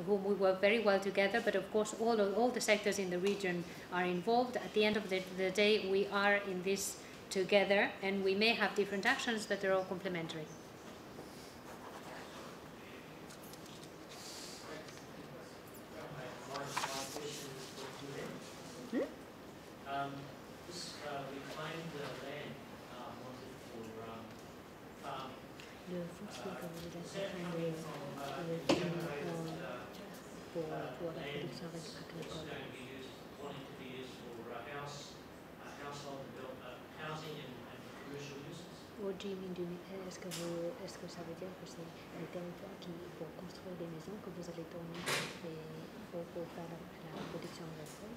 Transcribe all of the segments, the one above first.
whom we work very well together, but of course all the sectors in the region are involved. At the end of the day, we are in this together, and we may have different actions, but they're all complementary. What do you mean? Est-ce que ça veut dire que c'est des territoires qui, pour construire des maisons, que vous allez tourner pour faire la production de la sol?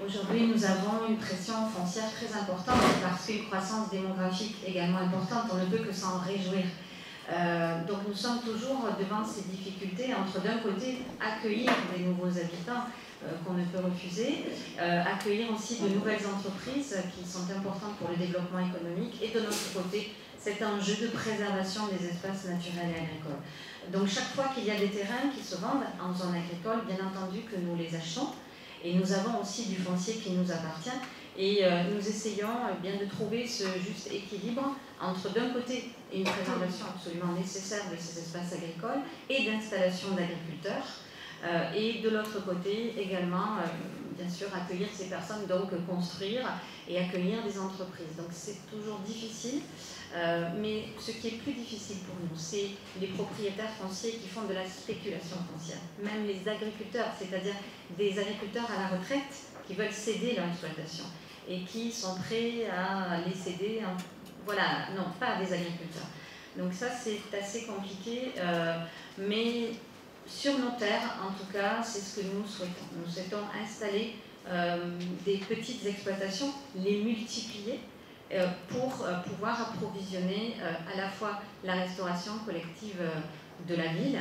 Aujourd'hui, nous avons une pression foncière très importante parce qu'une croissance démographique également importante, on ne peut que s'en réjouir. Donc nous sommes toujours devant ces difficultés entre d'un côté accueillir des nouveaux habitants qu'on ne peut refuser, accueillir aussi de nouvelles entreprises qui sont importantes pour le développement économique, et de notre côté cet enjeu de préservation des espaces naturels et agricoles. Donc chaque fois qu'il y a des terrains qui se vendent en zone agricole, bien entendu que nous les achetons, et nous avons aussi du foncier qui nous appartient, et nous essayons bien de trouver ce juste équilibre entre d'un côté une préservation absolument nécessaire de ces espaces agricoles et d'installation d'agriculteurs, et de l'autre côté également bien sûr accueillir ces personnes, donc construire et accueillir des entreprises. Donc c'est toujours difficile, mais ce qui est plus difficile pour nous, c'est les propriétaires fonciers qui font de la spéculation foncière, même les agriculteurs, c'est-à-dire des agriculteurs à la retraite qui veulent céder leur exploitation et qui sont prêts à les céder, voilà, non, pas à des agriculteurs. Donc ça c'est assez compliqué, mais sur nos terres, en tout cas, c'est ce que nous souhaitons. Nous souhaitons installer des petites exploitations, les multiplier pour pouvoir approvisionner à la fois la restauration collective de la ville,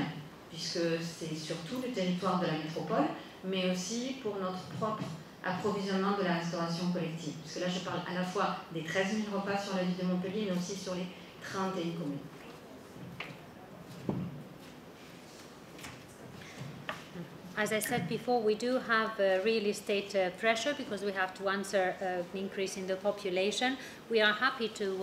puisque c'est surtout le territoire de la métropole, mais aussi pour notre propre approvisionnement de la restauration collective. Parce que là, je parle à la fois des 13 000 repas sur la ville de Montpellier, mais aussi sur les 31 communes. As I said before, we do have real estate pressure because we have to answer an increase in the population. We are happy to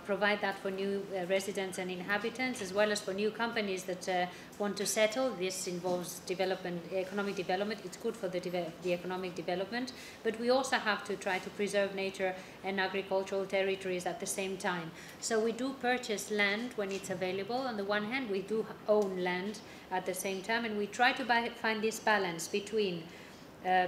provide that for new residents and inhabitants, as well as for new companies that want to settle. This involves development, economic development. It's good for the economic development, but we also have to try to preserve nature and agricultural territories at the same time. So we do purchase land when it's available. On the one hand, we do own land at the same time, and we try to find this balance between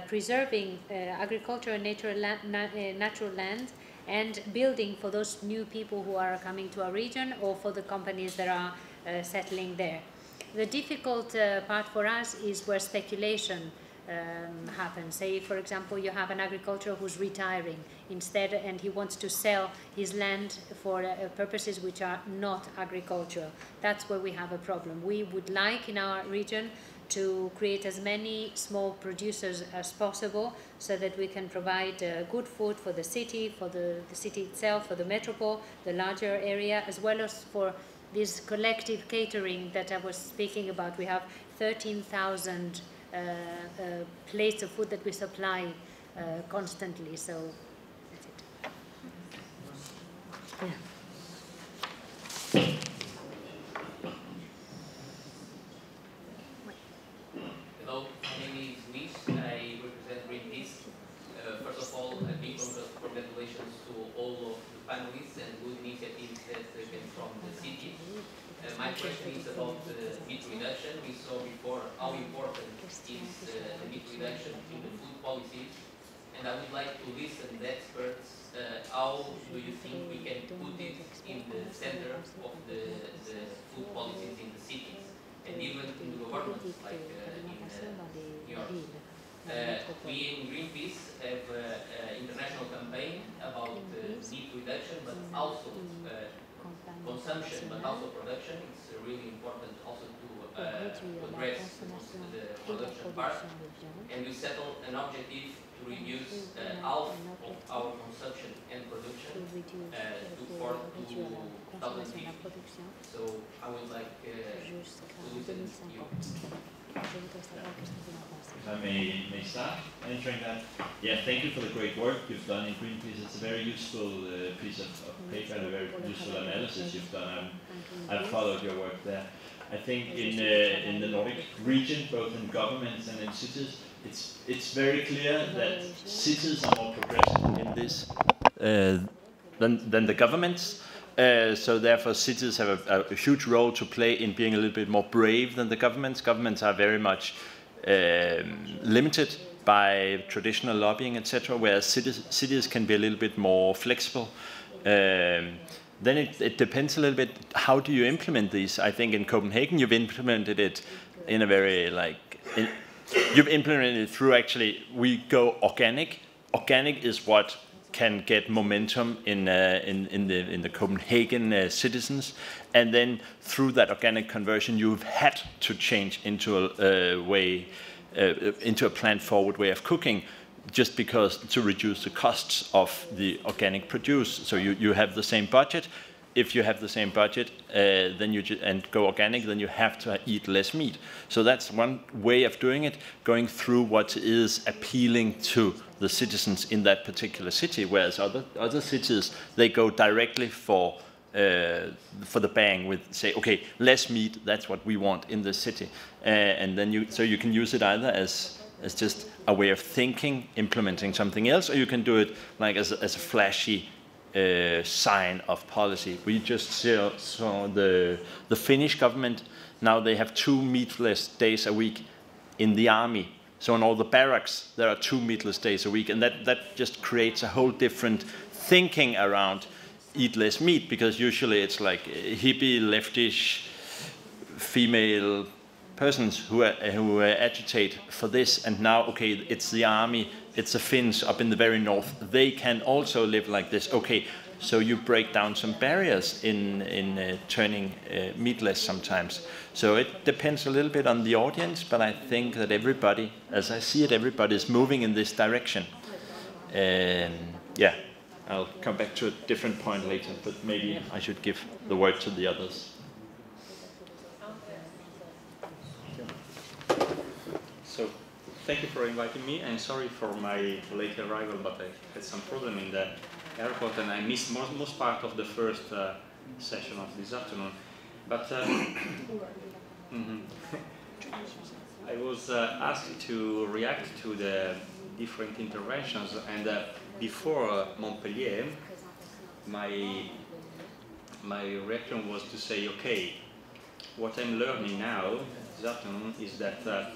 preserving agriculture and natural land and building for those new people who are coming to our region or for the companies that are settling there. The difficult part for us is where speculation happens. Say, for example, you have an agricultural who's retiring instead, and he wants to sell his land for purposes which are not agricultural. That's where we have a problem. We would like in our region to create as many small producers as possible so that we can provide good food for the city itself, for the metropole, the larger area, as well as for this collective catering that I was speaking about. We have 13,000 plates of food that we supply constantly, so that's it. Yeah. Hello, my name is Luis. I represent Greenpeace. First of all, a big congratulations to all of the panelists and good initiatives that came from the city. My question is about meat reduction. We saw before how important is the meat reduction in the food policies, and I would like to listen to experts. How do you think we can put it in the center of the food policies in the cities and even in the governments, like in New York? We in Greenpeace have an international campaign about meat reduction, but also consumption, but also production. It's really important also to address the production part. And we settled an objective to reduce half of our consumption and production to 2050. So I would like to listen to you. If I may start answering that. Yeah, thank you for the great work you've done in Greenpeace. It's a very useful piece of paper and a very useful analysis you've done. I've followed your work there. I think in the Nordic region, both in governments and in cities, it's very clear that cities are more progressive in this than the governments. So therefore cities have a huge role to play in being a little bit more brave than the governments. Governments are very much limited by traditional lobbying, etc., whereas cities can be a little bit more flexible. Then it depends a little bit, how do you implement these? I think in Copenhagen you've implemented it in a very you've implemented it through actually, we go organic. Organic is what can get momentum in the Copenhagen citizens, and then through that organic conversion, you've had to change into a plant-forward way of cooking, just because to reduce the costs of the organic produce. So you have the same budget. If you have the same budget, then and go organic, then you have to eat less meat. So that's one way of doing it, going through what is appealing to the citizens in that particular city, whereas other cities, they go directly for the bang with, say, okay, less meat, that's what we want in the city. And then you can use it either as just a way of thinking, implementing something else, or you can do it like as a flashy sign of policy. We just saw the Finnish government. Now they have 2 meatless days a week in the army. So in all the barracks, there are 2 meatless days a week, and that just creates a whole different thinking around eat less meat, because usually it's like hippie, leftish, female persons who agitate for this, and now, okay, it's the army, it's the Finns up in the very north, they can also live like this. Okay, so you break down some barriers in turning meatless sometimes. So it depends a little bit on the audience, but I think that everybody, as I see it, everybody is moving in this direction. And yeah, I'll come back to a different point later, but maybe I should give the word to the others. So, thank you for inviting me, and sorry for my late arrival, but I had some problem in the airport and I missed most part of the first session of this afternoon. But I was asked to react to the different interventions, and before Montpellier, my reaction was to say, okay, what I'm learning now this afternoon is that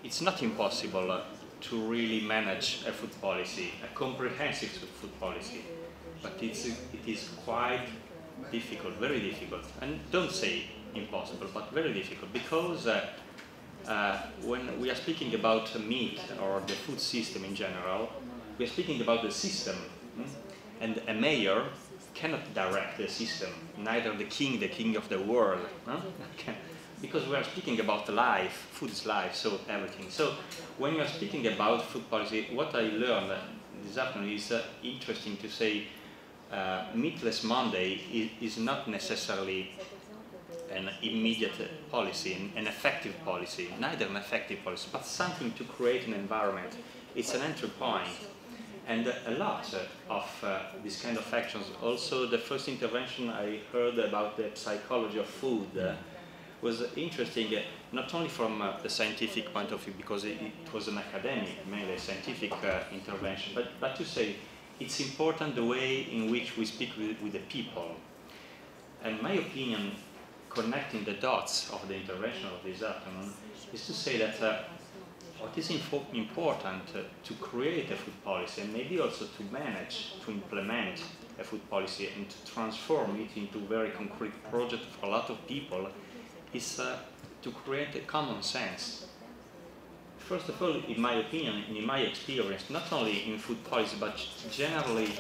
it's not impossible to really manage a food policy, a comprehensive food policy, but it is quite difficult, very difficult, and don't say impossible, but very difficult, because when we are speaking about meat or the food system in general, we are speaking about the system, and a mayor cannot direct the system, neither the king of the world, because we are speaking about life, food is life, so everything. So when you are speaking about food policy, what I learned this afternoon is interesting to say Meatless Monday is not necessarily an immediate policy, an effective policy, neither an effective policy, but something to create an environment. It's an entry point. And a lot of these kind of actions, also the first intervention I heard about the psychology of food was interesting, not only from the scientific point of view, because it was an academic, mainly a scientific intervention, but to say it's important the way in which we speak with the people. And my opinion, connecting the dots of the intervention of this afternoon, is to say that what is important to create a food policy, and maybe also to manage, to implement a food policy and to transform it into a very concrete project for a lot of people, is to create a common sense. First of all, in my opinion, in my experience, not only in food policy, but generally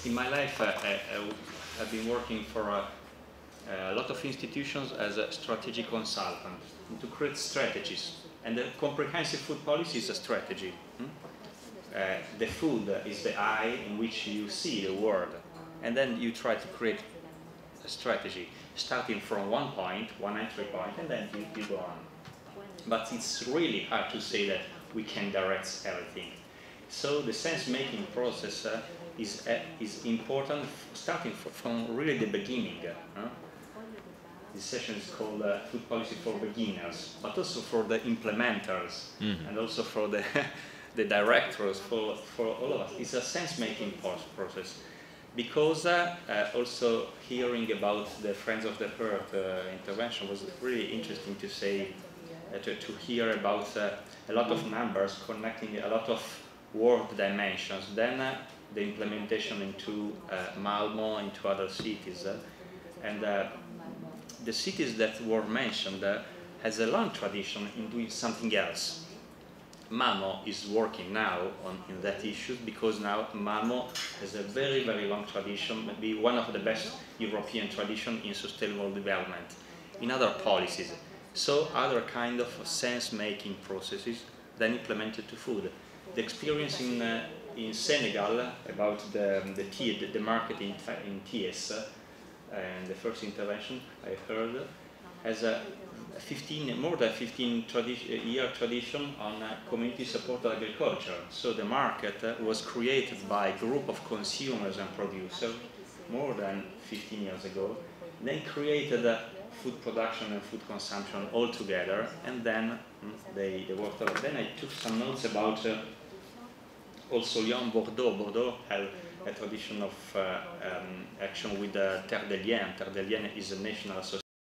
in my life, I've been working for a lot of institutions as a strategic consultant to create strategies. And the comprehensive food policy is a strategy. The food is the eye in which you see the world. and then you try to create a strategy, starting from one point, one entry point, and then you go on. But it's really hard to say that we can direct everything. So the sense-making process is important, starting from really the beginning. This session is called Food Policy for Beginners, but also for the implementers, and also for the, the directors, for all of us. It's a sense-making process. Because also hearing about the Friends of the Earth intervention was really interesting to say, to hear about a lot of numbers connecting a lot of world dimensions, then the implementation into Malmo, into other cities, and the cities that were mentioned has a long tradition in doing something else. Malmo is working now in that issue because now Malmo has a very, very long tradition, maybe one of the best European traditions in sustainable development, in other policies. So other kind of sense-making processes then implemented to food. The experience in Senegal about the market in Thiès, and the first intervention I heard, has a more than 15-year tradition on community-supported agriculture. So the market was created by a group of consumers and producers more than 15 years ago, then created food production and food consumption all together, and then they worked on it. Then I took some notes about also Lyon, Bordeaux. Bordeaux had a tradition of action with Terre des Liens. Terre des Liens is a national association